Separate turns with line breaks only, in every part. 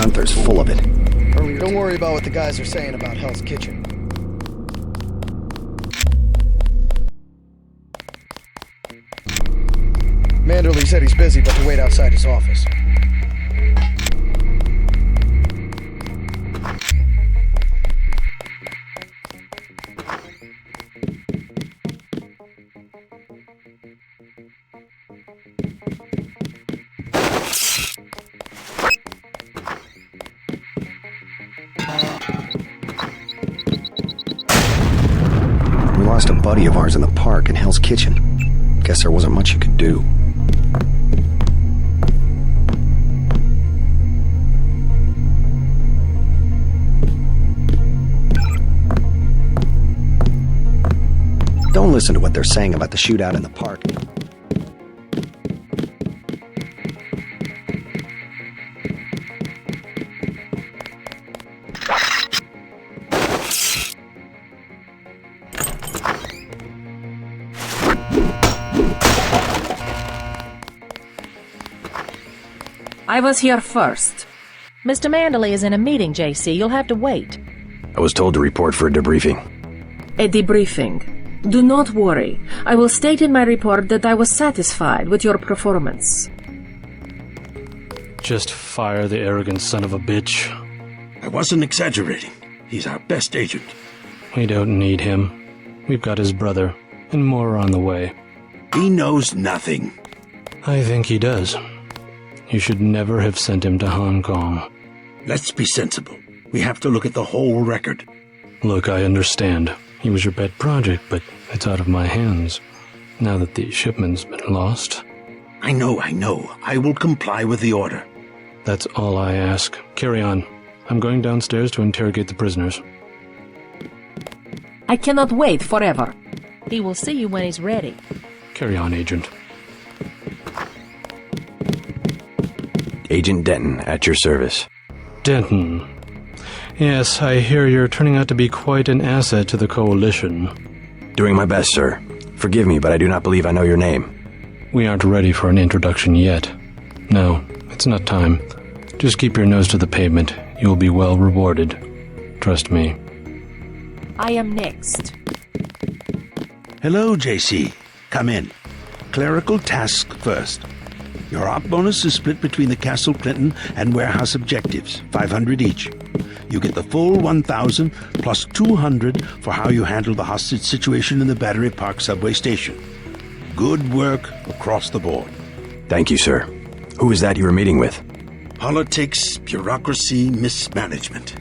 Gunther's full of it.
Don't worry about what the guys are saying about Hell's Kitchen. Manderley said he's busy, but to wait outside his office.
We lost a buddy of ours in the park in Hell's Kitchen. Guess there wasn't much you could do. Don't listen to what they're saying about the shootout in the park.
I was here first. Mr. Manderley is in a meeting, JC. You'll have to wait.
I was told to report for a debriefing.
A debriefing. Do not worry. I will state in my report that I was satisfied with your performance.
Just fire the arrogant son of a bitch.
I wasn't exaggerating. He's our best agent.
We don't need him. We've got his brother, and more are on the way.
He knows nothing.
I think he does. You should never have sent him to Hong Kong.
Let's be sensible. We have to look at the whole record.
Look, I understand. He was your pet project, but it's out of my hands. Now that the shipment's been lost.
I know. I will comply with the order.
That's all I ask. Carry on. I'm going downstairs to interrogate the prisoners.
I cannot wait forever. He will see you when he's ready.
Carry on, Agent.
Agent Denton, at your service.
Denton. Yes, I hear you're turning out to be quite an asset to the Coalition.
Doing my best, sir. Forgive me, but I do not believe I know your name.
We aren't ready for an introduction yet. No, it's not time. Just keep your nose to the pavement. You'll be well rewarded. Trust me.
I am next.
Hello, JC. Come in. Clerical task first. Your op bonus is split between the Castle Clinton and warehouse objectives, 500 each. You get the full 1,000 plus 200 for how you handle the hostage situation in the Battery Park subway station. Good work across the board.
Thank you, sir. Who is that you were meeting with?
Politics, bureaucracy, mismanagement.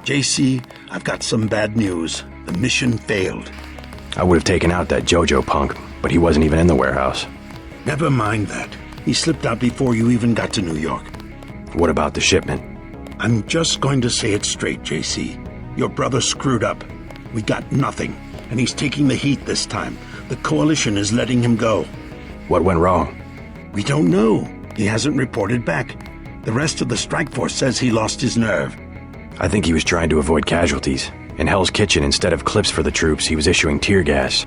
JC, I've got some bad news. The mission failed.
I would have taken out that JoJo punk, but he wasn't even in the warehouse.
Never mind that. He slipped out before you even got to New York.
What about the shipment?
I'm just going to say it straight, JC. Your brother screwed up. We got nothing, and he's taking the heat this time. The Coalition is letting him go.
What went wrong?
We don't know. He hasn't reported back. The rest of the strike force says he lost his nerve.
I think he was trying to avoid casualties. In Hell's Kitchen, instead of clips for the troops, he was issuing tear gas.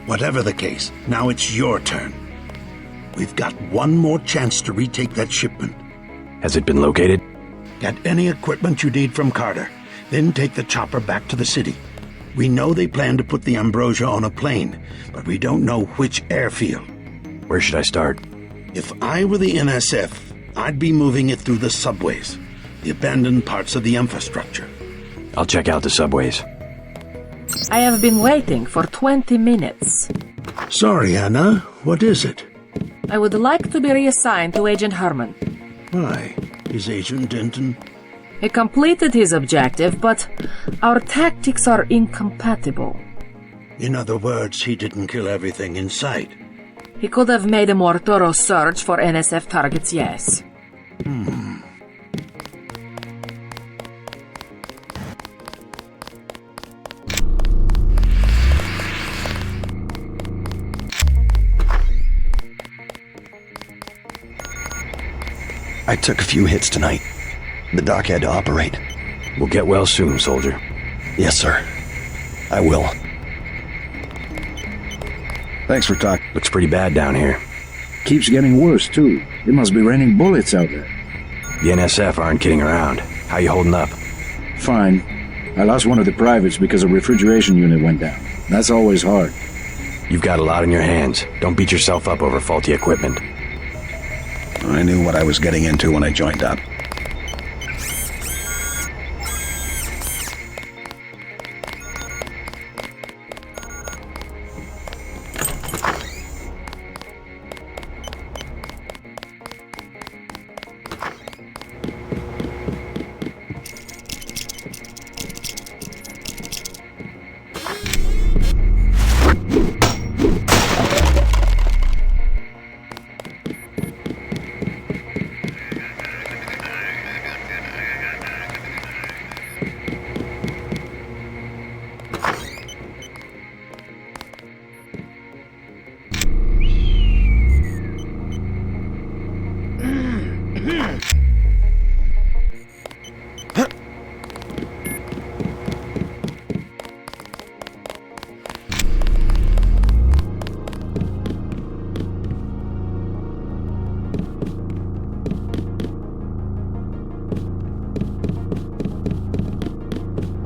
Whatever the case, now it's your turn. We've got one more chance to retake that shipment.
Has it been located?
Get any equipment you need from Carter, then take the chopper back to the city. We know they plan to put the Ambrosia on a plane, but we don't know which airfield.
Where should I start?
If I were the NSF, I'd be moving it through the subways, the abandoned parts of the infrastructure.
I'll check out the subways.
I have been waiting for 20 minutes.
Sorry, Anna. What is it?
I would like to be reassigned to Agent Herman.
Why? Is Agent Denton?
He completed his objective, but our tactics are incompatible.
In other words, he didn't kill everything in sight.
He could have made a more thorough search for NSF targets, yes.
I took a few hits tonight. The doc had to operate. We'll get well soon, soldier. Yes, sir. I will.
Thanks for talking.
Looks pretty bad down here.
Keeps getting worse, too. It must be raining bullets out there.
The NSF aren't kidding around. How you holding up?
Fine. I lost one of the privates because a refrigeration unit went down. That's always hard.
You've got a lot on your hands. Don't beat yourself up over faulty equipment.
I knew what I was getting into when I joined up.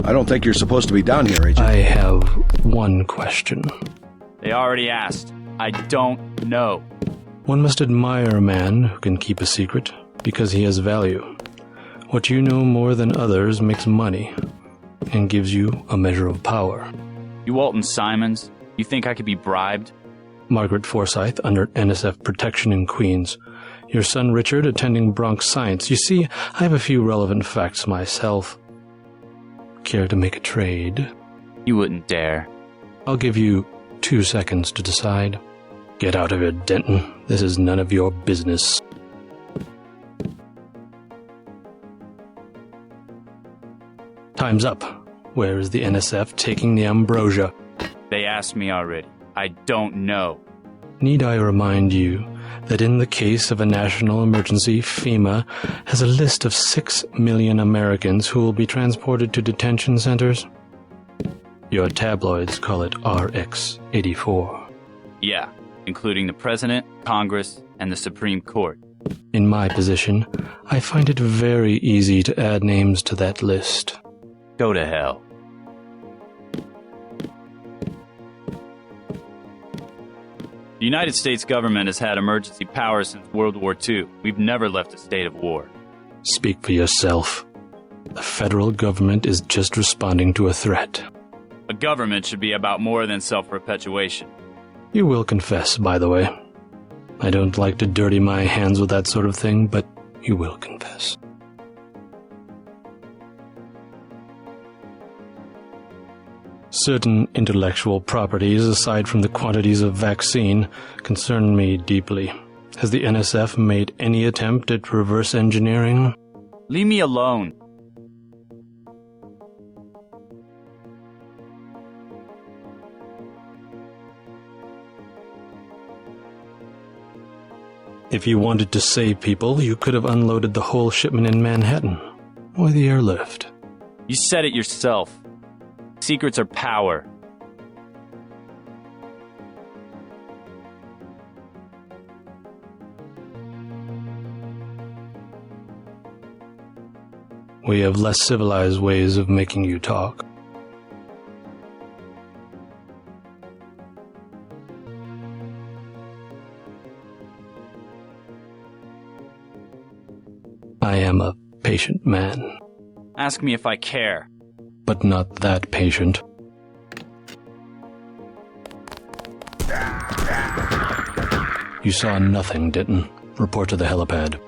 I don't think you're supposed to be down here, Agent.
I have one question.
They already asked. I don't know.
One must admire a man who can keep a secret, because he has value. What you know more than others makes money, and gives you a measure of power.
You Walton Simons? You think I could be bribed?
Margaret Forsyth under NSF protection in Queens. Your son Richard attending Bronx Science. You see, I have a few relevant facts myself. Care to make a trade?
You wouldn't dare.
I'll give you 2 seconds to decide. Get out of here, Denton. This is none of your business. Time's up. Where is the NSF taking the ambrosia?
They asked me already. I don't know.
Need I remind you that in the case of a national emergency, FEMA has a list of 6 million Americans who will be transported to detention centers? Your tabloids call it RX-84.
Yeah, including the President, Congress, and the Supreme Court.
In my position, I find it very easy to add names to that list.
Go to hell. The United States government has had emergency powers since World War II. We've never left a state of war.
Speak for yourself. The federal government is just responding to a threat.
A government should be about more than self-perpetuation.
You will confess, by the way. I don't like to dirty my hands with that sort of thing, but you will confess. Certain intellectual properties, aside from the quantities of vaccine, concern me deeply. Has the NSF made any attempt at reverse engineering?
Leave me alone.
If you wanted to save people, you could have unloaded the whole shipment in Manhattan, or the airlift.
You said it yourself. Secrets are power.
We have less civilized ways of making you talk. I am a patient man.
Ask me if I care.
But not that patient. You saw nothing, Denton. Report to the helipad.